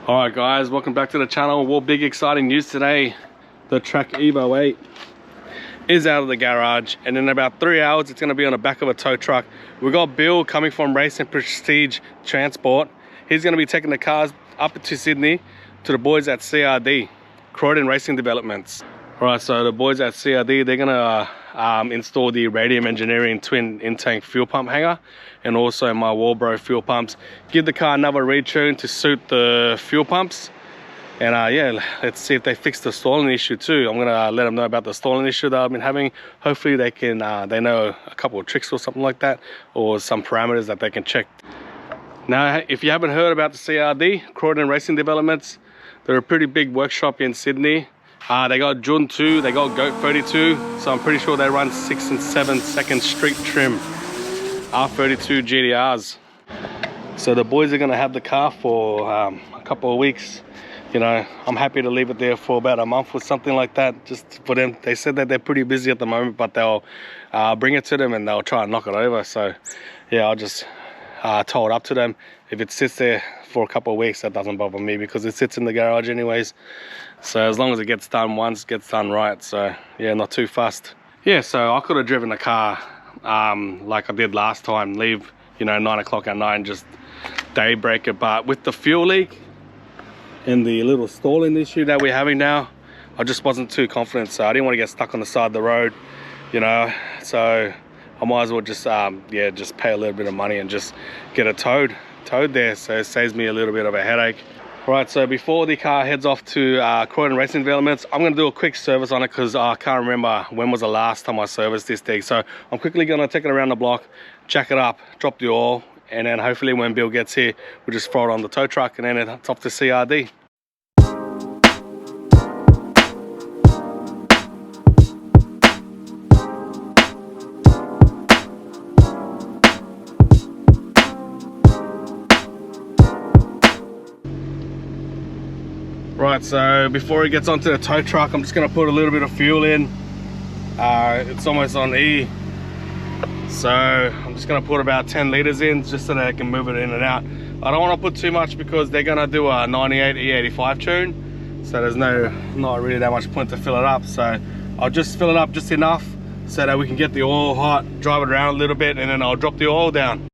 Alright guys, welcome back to the channel. Well, big exciting news today. The Track Evo 8 is out of the garage, and in about 3 hours it's going to be on the back of a tow truck. We got Bill coming from Racing Prestige Transport. He's going to be taking the cars up to Sydney to the boys at CRD Croydon Racing Developments. Alright, so the boys at CRD, they're going to install the Radium Engineering twin in-tank fuel pump hanger and also my Walbro fuel pumps. Give the car another retune to suit the fuel pumps. And yeah, let's see if they fix the stalling issue too. I'm gonna let them know about the stalling issue that I've been having. Hopefully they can, they know a couple of tricks or something like that, or some parameters that they can check. Now, if you haven't heard about the CRD, Croydon Racing Developments, they're a pretty big workshop in Sydney. They got Jun 2, they got Goat 32, so I'm pretty sure they run 6 and 7 second street trim R32 GTRs. So the boys are gonna have the car for a couple of weeks. You know, I'm happy to leave it there for about a month or something like that, just for them. They said that they're pretty busy at the moment, but they'll bring it to them and they'll try and knock it over. So yeah, I'll just tow it up to them. If it sits there for a couple of weeks, that doesn't bother me because it sits in the garage anyways. So as long as it gets done once, it gets done right. So yeah, not too fussed. Yeah, so I could have driven the car like I did last time, leave, you know, 9 o'clock at night and just daybreak it. But with the fuel leak and the little stalling issue that we're having now, I just wasn't too confident. So I didn't want to get stuck on the side of the road, you know. So I might as well just yeah, just pay a little bit of money and just get it towed there, so it saves me a little bit of a headache. Right, so before the car heads off to Croydon Racing Developments, I'm going to do a quick service on it because I can't remember when was the last time I serviced this thing. So I'm quickly going to take it around the block, jack it up, drop the oil, and then hopefully when Bill gets here, we'll just throw it on the tow truck and then it's off to CRD. Right, so before he gets onto the tow truck, I'm just going to put a little bit of fuel in. It's almost on E, so I'm just going to put about 10 litres in just so that I can move it in and out. I don't want to put too much because they're going to do a 98 E85 tune, so there's not really that much point to fill it up. So I'll just fill it up just enough so that we can get the oil hot, drive it around a little bit, and then I'll drop the oil down.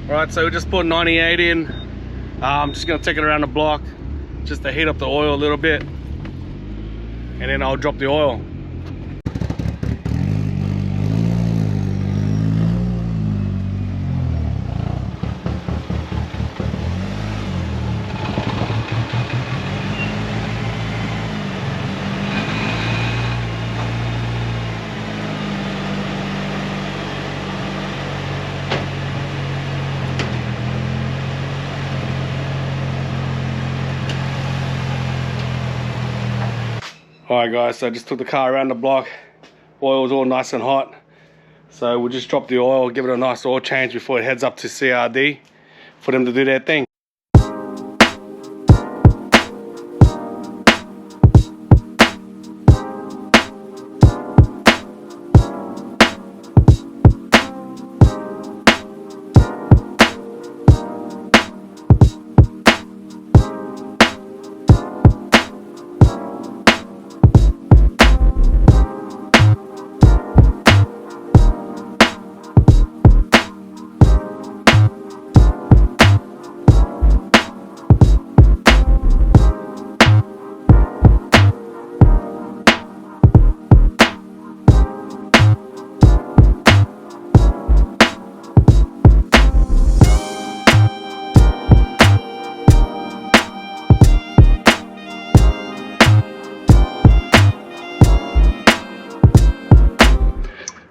Right, so we just put 98 in. I'm just going to take it around the block just to heat up the oil a little bit, and then I'll drop the oil. Alright guys, so I just took the car around the block. Oil's all nice and hot. So we'll just drop the oil, give it a nice oil change before it heads up to CRD for them to do their thing.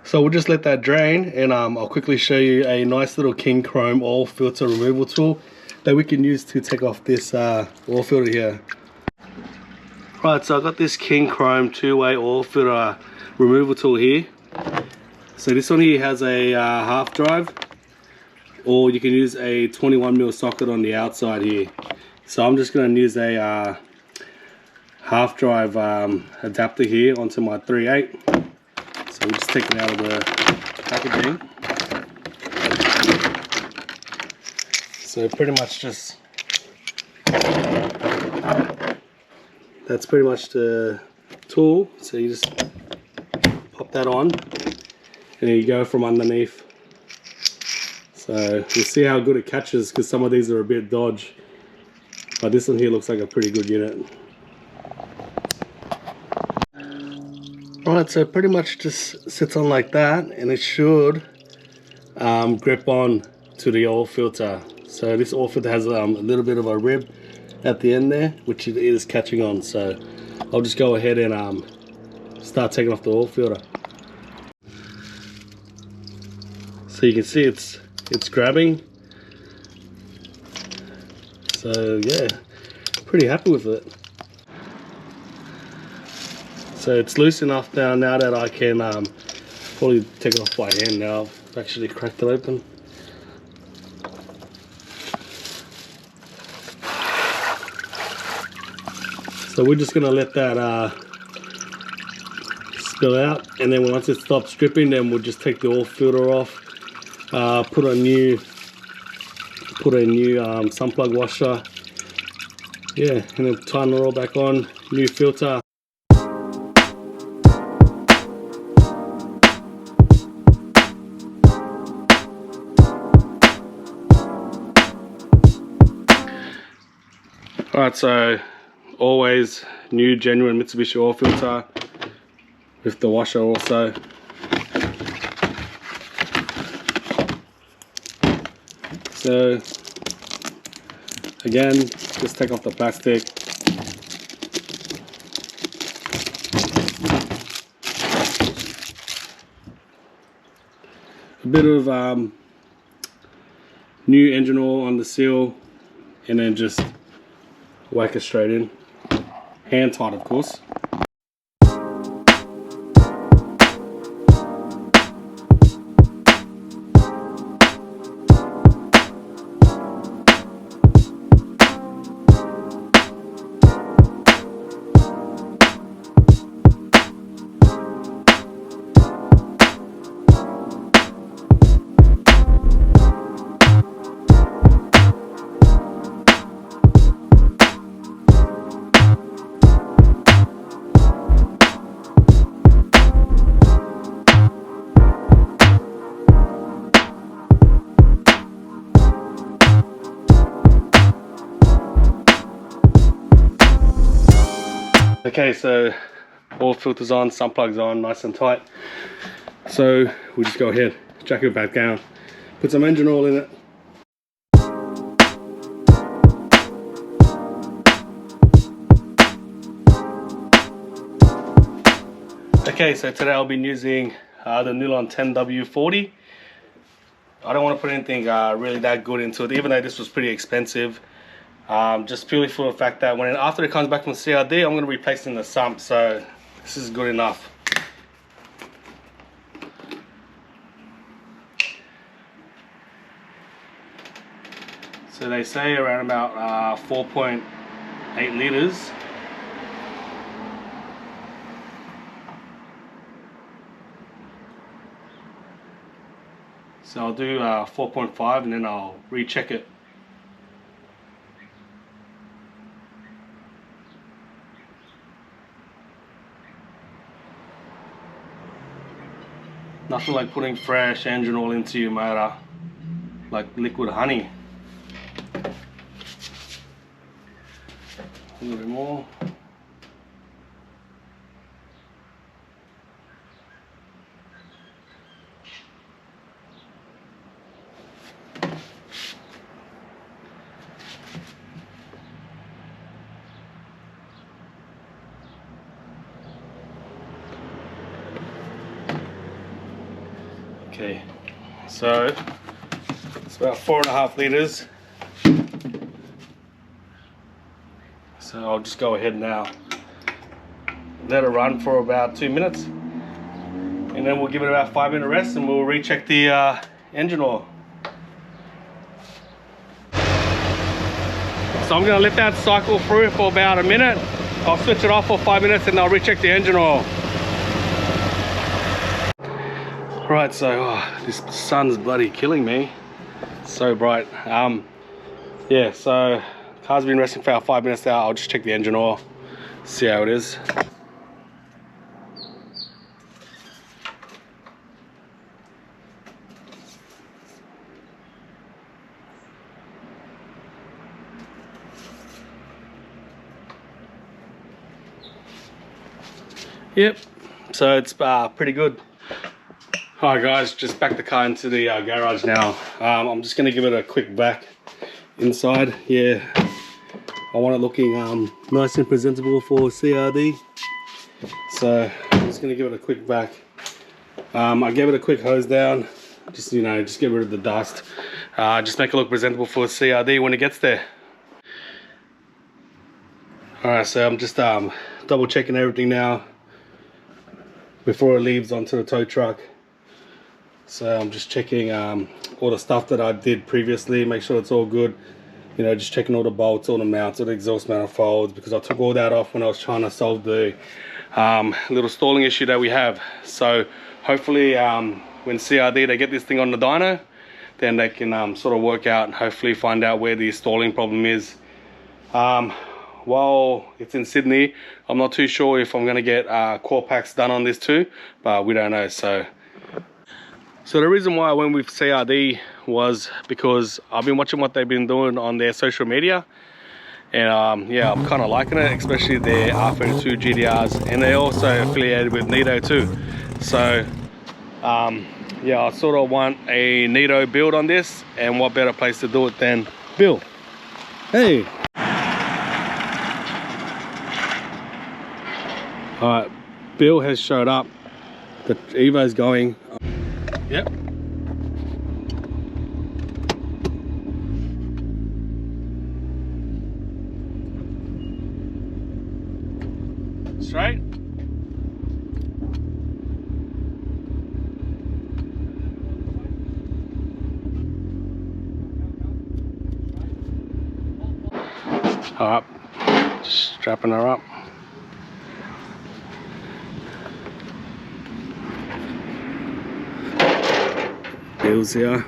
So we'll just let that drain, and I'll quickly show you a nice little King Chrome oil filter removal tool that we can use to take off this oil filter here. Right, so I've got this King Chrome two-way oil filter removal tool here. So this one here has a half drive, or you can use a 21mm socket on the outside here. So I'm just going to use a half drive adapter here onto my 3/8. So we'll just take it out of the packaging. So pretty much just, that's pretty much the tool. So you just pop that on, and you go from underneath. So you'll see how good it catches, because some of these are a bit dodge, but this one here looks like a pretty good unit. Alright, so pretty much just sits on like that, and it should grip on to the oil filter. So this oil filter has a little bit of a rib at the end there, which it is catching on. So I'll just go ahead and start taking off the oil filter. So you can see it's grabbing. So yeah, pretty happy with it. So it's loose enough now that I can probably take it off by hand now. I've actually cracked it open. So we're just gonna let that spill out, and then once it stops dripping, then we'll just take the oil filter off, put a new sun plug washer, yeah, and then tighten it all back on, new filter. Alright, so always new genuine Mitsubishi oil filter with the washer also. So again, just take off the plastic. A bit of new engine oil on the seal, and then just whack it straight in. Hand tight, of course. Okay, so oil filters on, sun plugs on, nice and tight. So we'll just go ahead, jack it back down, put some engine oil in it. Okay, so today I'll be using the Nylon 10W40. I don't want to put anything really that good into it, even though this was pretty expensive. Just purely for the fact that after it comes back from CRD, I'm going to replace it in the sump, so this is good enough. So they say around about 4.8 litres. So I'll do 4.5 and then I'll recheck it. Nothing like putting fresh engine oil into your motor, like liquid honey. A little bit more. Okay, so it's about 4.5 litres. So I'll just go ahead now, let it run for about 2 minutes, and and then we'll give it about 5-minute rest and we'll recheck the engine oil. So I'm gonna let that cycle through for about a minute. I'll switch it off for 5 minutes and I'll recheck the engine oil. Right, so this sun's bloody killing me. It's so bright. Yeah, so car's been resting for about 5 minutes now. I'll just check the engine oil, see how it is. Yep, so it's pretty good. Alright guys, just back the car into the garage now. I'm just going to give it a quick vac inside. Yeah, I want it looking nice and presentable for CRD. So I'm just going to give it a quick vac. I gave it a quick hose down, just just get rid of the dust. Just make it look presentable for CRD when it gets there. Alright, so I'm just double checking everything now before it leaves onto the tow truck. So I'm just checking all the stuff that I did previously, make sure it's all good. Just checking all the bolts, all the mounts, all the exhaust manifolds, because I took all that off when I was trying to solve the little stalling issue that we have. So hopefully when CRD, they get this thing on the dyno, then they can sort of work out and hopefully find out where the stalling problem is. While it's in Sydney, I'm not too sure if I'm going to get core packs done on this too, but we don't know. So the reason why I went with CRD was because I've been watching what they've been doing on their social media, and yeah, I'm kind of liking it, especially their R32 GDRs, and they're also affiliated with Nitto too. So yeah, I sort of want a Nitto build on this, and what better place to do it than Bill. Hey. Alright, Bill has showed up. The Evo's going. Yep. Straight. Alright, strapping her up. Bill's here.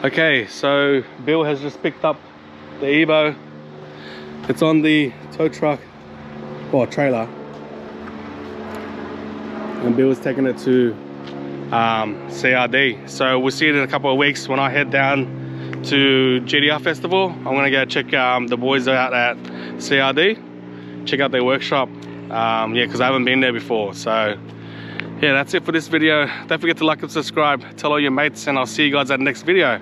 Okay, so Bill has just picked up the Evo. It's on the tow truck or trailer, and Bill is taking it to CRD. So we'll see it in a couple of weeks when I head down to GDR Festival. I'm gonna go check the boys out at CRD, check out their workshop. Yeah, because I haven't been there before. So yeah, that's it for this video. Don't forget to like and subscribe, tell all your mates, and I'll see you guys at the next video.